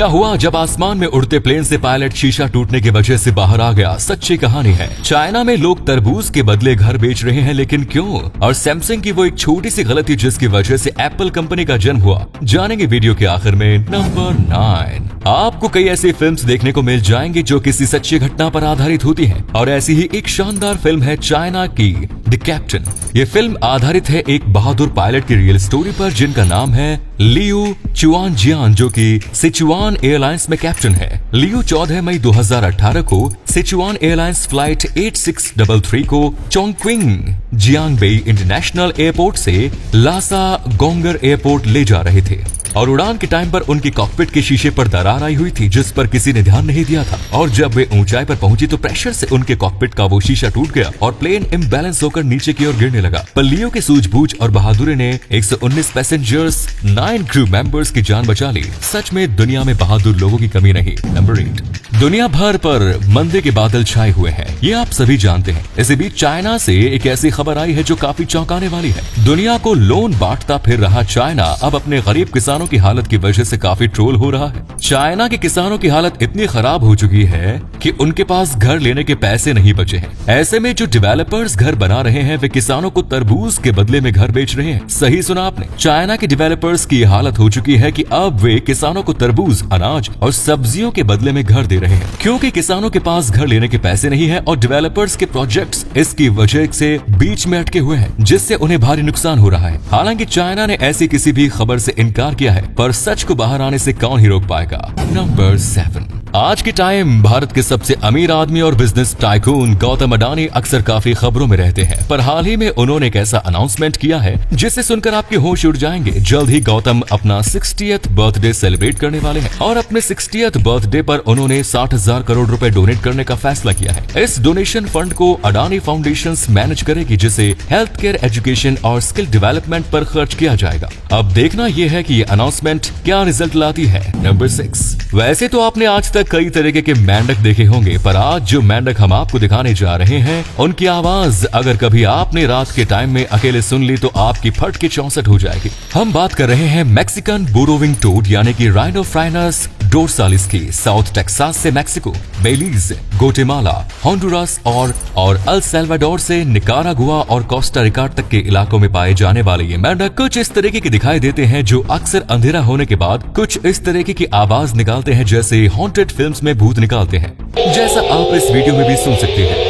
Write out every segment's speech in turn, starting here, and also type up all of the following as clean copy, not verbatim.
क्या हुआ जब आसमान में उड़ते प्लेन से पायलट शीशा टूटने की वजह से बाहर आ गया, सच्ची कहानी है। चाइना में लोग तरबूज के बदले घर बेच रहे हैं, लेकिन क्यों? और सैमसंग की वो एक छोटी सी गलती जिसकी वजह से एप्पल कंपनी का जन्म हुआ, जानेंगे वीडियो के आखिर में। नंबर 9, आपको कई ऐसी फिल्म्स देखने को मिल जाएंगी जो किसी सच्ची घटना पर आधारित होती हैं, और ऐसी ही एक शानदार फिल्म है चाइना की द कैप्टन। ये फिल्म आधारित है एक बहादुर पायलट की रियल स्टोरी पर जिनका नाम है लियू चुआनजियान, जो कि सिचुआन एयरलाइंस में कैप्टन है। लियू 14 मई 2018 को सिचुआन एयरलाइंस फ्लाइट 8633 को चोंगक्विंग जियांगबेई इंटरनेशनल एयरपोर्ट से लासा गोंगर एयरपोर्ट ले जा रहे थे, और उड़ान के टाइम पर उनकी कॉकपिट के शीशे पर दरार आई हुई थी जिस पर किसी ने ध्यान नहीं दिया था, और जब वे ऊंचाई पर पहुंची तो प्रेशर से उनके कॉकपिट का वो शीशा टूट गया और प्लेन इम्बैलेंस होकर नीचे की ओर गिरने लगा। पर लियो के सूझबूझ और बहादुरी ने 119 पैसेंजर्स 9 क्रू मेंबर्स की जान बचा ली। सच में दुनिया में बहादुर लोगों की कमी नहीं। नंबर 8, दुनिया भर पर मंदे के बादल छाए हुए हैं, ये आप सभी जानते हैं। इसी बीच चाइना से एक ऐसी खबर आई है जो काफी चौंकाने वाली है। दुनिया को लोन बांटता फिर रहा चाइना अब अपने गरीब किसानों की हालत की वजह से काफी ट्रोल हो रहा है। चाइना के किसानों की हालत इतनी खराब हो चुकी है कि उनके पास घर लेने के पैसे नहीं बचे हैं। ऐसे में जो डेवलपर्स घर बना रहे हैं वे किसानों को तरबूज के बदले में घर बेच रहे हैं। सही सुना आपने, चाइना के डेवलपर्स की हालत हो चुकी है कि अब वे किसानों को तरबूज, अनाज और सब्जियों के बदले में घर दे रहे हैं, क्योंकि किसानों के पास घर लेने के पैसे नहीं है और डेवलपर्स के प्रोजेक्ट्स इसकी वजह से बीच में अटके हुए हैं, जिससे उन्हें भारी नुकसान हो रहा है। हालांकि चाइना ने ऐसी किसी भी खबर से इनकार किया है, पर सच को बाहर आने से कौन ही रोक पाएगा। नंबर 7, आज के टाइम भारत के सबसे अमीर आदमी और बिजनेस टाइकून गौतम अडानी अक्सर काफी खबरों में रहते हैं, पर हाल ही में उन्होंने एक ऐसा अनाउंसमेंट किया है जिसे सुनकर आपके होश उड़ जाएंगे। जल्द ही गौतम अपना 60th बर्थडे सेलिब्रेट करने वाले हैं, और अपने 60th बर्थडे पर उन्होंने 60,000 करोड़ रुपए डोनेट करने का फैसला किया है। इस डोनेशन फंड को अडानी फाउंडेशन मैनेज करेगी, जिसे हेल्थ केयर, एजुकेशन और स्किल डेवलपमेंट पर खर्च किया जाएगा। अब देखना यह है कि ये अनाउंसमेंट क्या रिजल्ट लाती है। नंबर 6, वैसे तो आपने आज तक कई तरीके के मेंढक देखे होंगे, पर आज जो मेंढक हम आपको दिखाने जा रहे हैं उनकी आवाज अगर कभी आपने रात के टाइम में अकेले सुन ली तो आपकी फट के 64 हो जाएगी। हम बात कर रहे हैं मैक्सिकन बुरोविंग टोड यानी कि राइनोफ्राइनस डोर्सालिस की। साउथ टेक्सास से मैक्सिको, बेलीज, ग्वाटेमाला, होंडुरास और अल सल्वाडोर से निकारागुआ और कोस्टा रिका तक के इलाकों में पाए जाने वाले ये मेंढक कुछ इस तरीके के दिखाई देते हैं, जो अक्सर अंधेरा होने के बाद कुछ इस तरीके की आवाज निकालते हैं जैसे हॉन्टेड फिल्म्स में भूत निकालते हैं, जैसा आप इस वीडियो में भी सुन सकते हैं।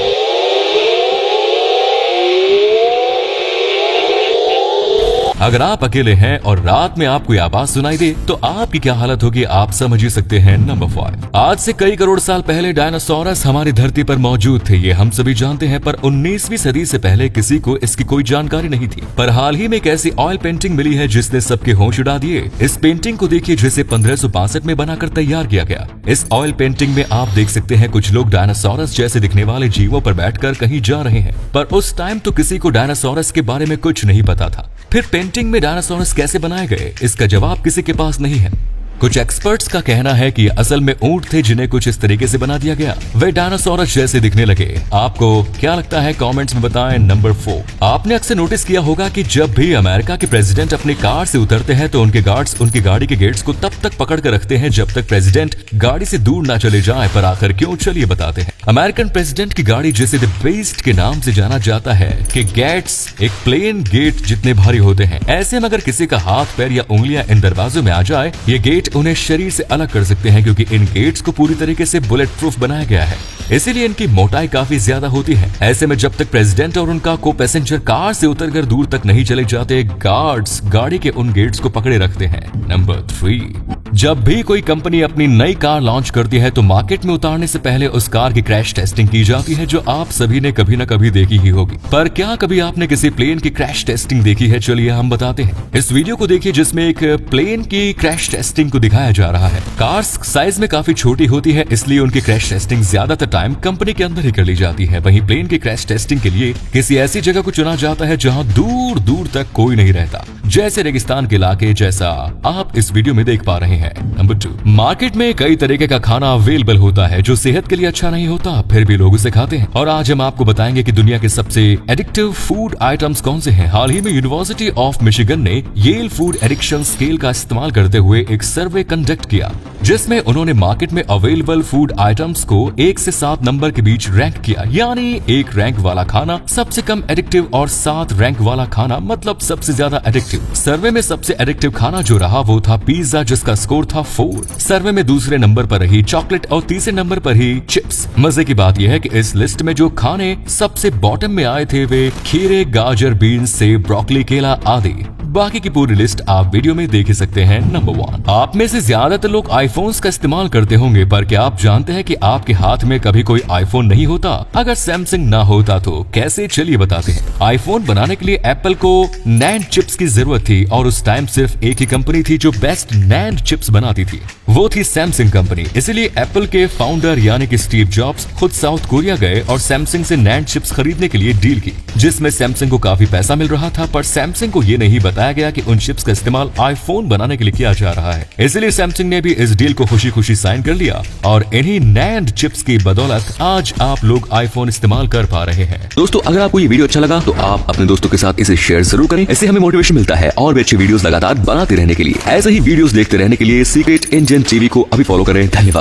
अगर आप अकेले हैं और रात में आपको आवाज सुनाई दे तो आपकी क्या हालत होगी आप समझ ही सकते हैं। नंबर 5, आज से कई करोड़ साल पहले डायनासोरस हमारी धरती पर मौजूद थे, ये हम सभी जानते हैं, पर 19वीं सदी से पहले किसी को इसकी कोई जानकारी नहीं थी। पर हाल ही में एक ऐसी ऑयल पेंटिंग मिली है जिसने सबके होश उड़ा दिए। इस पेंटिंग को देखिए जिसे 1562 में बनाकर तैयार किया गया। इस ऑयल पेंटिंग में आप देख सकते हैं कुछ लोग डायनासोरस जैसे दिखने वाले जीवों पर बैठकर कहीं जा रहे हैं, पर उस टाइम तो किसी को डायनासोरस के बारे में कुछ नहीं पता था। फिर पेंटिंग में डायनासोरस कैसे बनाए गए, इसका जवाब किसी के पास नहीं है। कुछ एक्सपर्ट्स का कहना है कि असल में ऊंट थे जिन्हें कुछ इस तरीके से बना दिया गया, वे डायनासोरस जैसे दिखने लगे। आपको क्या लगता है कमेंट्स में बताएं। नंबर 4, आपने अक्सर नोटिस किया होगा कि जब भी अमेरिका के प्रेसिडेंट अपनी कार से उतरते हैं तो उनके गार्ड्स उनकी गाड़ी के गेट्स को तब तक पकड़ कर रखते हैं जब तक प्रेसिडेंट गाड़ी से दूर ना चले जाए। पर आखिर क्यों, चलिए बताते हैं। अमेरिकन प्रेसिडेंट की गाड़ी जिसे द बीस्ट के नाम से जाना जाता है कि गेट्स एक प्लेन गेट जितने भारी होते हैं। ऐसे में अगर किसी का हाथ, पैर या उंगलियां इन दरवाजों में आ जाए, ये गेट उन्हें शरीर से अलग कर सकते हैं, क्योंकि इन गेट्स को पूरी तरीके से बुलेट प्रूफ बनाया गया है, इसीलिए इनकी मोटाई काफी ज्यादा होती है। ऐसे में जब तक प्रेसिडेंट और उनका को पैसेंजर कार से उतरकर दूर तक नहीं चले जाते, गार्ड्स गाड़ी के उन गेट्स को पकड़े रखते हैं। नंबर 3, जब भी कोई कंपनी अपनी नई कार लॉन्च करती है तो मार्केट में उतारने से पहले उस कार की क्रैश टेस्टिंग की जाती है, जो आप सभी ने कभी न कभी देखी ही होगी। पर क्या कभी आपने किसी प्लेन की क्रैश टेस्टिंग देखी है? चलिए हम बताते हैं। इस वीडियो को देखिए जिसमें एक प्लेन की क्रैश टेस्टिंग को दिखाया जा रहा है। कार्स साइज में काफी छोटी होती है, इसलिए उनकी क्रैश टेस्टिंग ज्यादातर टाइम कंपनी के अंदर ही कर ली जाती है। वहीं प्लेन की क्रैश टेस्टिंग के लिए किसी ऐसी जगह को चुना जाता है जहां दूर दूर तक कोई नहीं रहता, जैसे रेगिस्तान के इलाके जैसा आप इस वीडियो में देख पा रहे हैं। नंबर 2, मार्केट में कई तरीके का खाना अवेलेबल होता है जो सेहत के लिए अच्छा नहीं होता, फिर भी लोग उसे खाते हैं। और आज हम आपको बताएंगे कि दुनिया के सबसे एडिक्टिव फूड आइटम्स कौन से हैं। हाल ही में यूनिवर्सिटी ऑफ मिशिगन ने येल फूड एडिक्शन स्केल का इस्तेमाल करते हुए एक सर्वे कंडक्ट किया, जिसमें उन्होंने मार्केट में अवेलेबल फूड आइटम्स को 1 से 7 नंबर के बीच रैंक किया। यानी 1 रैंक वाला खाना सबसे कम एडिक्टिव और 7 रैंक वाला खाना मतलब सबसे ज्यादा एडिक्टिव। सर्वे में सबसे एडिक्टिव खाना जो रहा वो था पिज्जा, जिसका स्कोर था 4। सर्वे में दूसरे नंबर पर रही चॉकलेट और तीसरे नंबर पर ही चिप्स। मजे की बात यह है कि इस लिस्ट में जो खाने सबसे बॉटम में आए थे वे खीरे, गाजर, बीन्स, सेब, ब्रोकली, केला आदि। बाकी की पूरी लिस्ट आप वीडियो में देख ही सकते हैं। नंबर 1, आप में से ज्यादातर लोग आईफोन्स का इस्तेमाल करते होंगे, पर क्या आप जानते हैं कि आपके हाथ में कभी कोई आईफोन नहीं होता? अगर सैमसंग ना होता तो कैसे, चलिए बताते हैं। आईफोन बनाने के लिए एप्पल को नैंड चिप्स की जरूरत थी और उस टाइम सिर्फ एक ही कंपनी थी जो बेस्ट नैंड चिप्स बनाती थी, वो थी सैमसंग कंपनी। इसीलिए एप्पल के फाउंडर यानी कि स्टीव जॉब्स खुद साउथ कोरिया गए और सैमसंग से नैंड चिप्स खरीदने के लिए डील की, जिसमें सैमसंग को काफी पैसा मिल रहा था। पर सैमसंग को ये नहीं बताया गया कि उन चिप्स का इस्तेमाल आईफोन बनाने के लिए किया जा रहा है। इसलिए सैमसंग ने भी इस डील को खुशी खुशी साइन कर लिया और इन्हीं नैंड चिप्स की बदौलत आज आप लोग आईफोन इस्तेमाल कर पा रहे हैं। दोस्तों, अगर आपको ये वीडियो अच्छा लगा तो आप अपने दोस्तों के साथ इसे शेयर जरूर करें। इससे हमें मोटिवेशन मिलता है और भी अच्छी वीडियोस लगातार बनाते रहने के लिए। ऐसे ही वीडियोस देखते रहने के लिए सीक्रेट इंडियन टीवी को अभी फॉलो करें। धन्यवाद।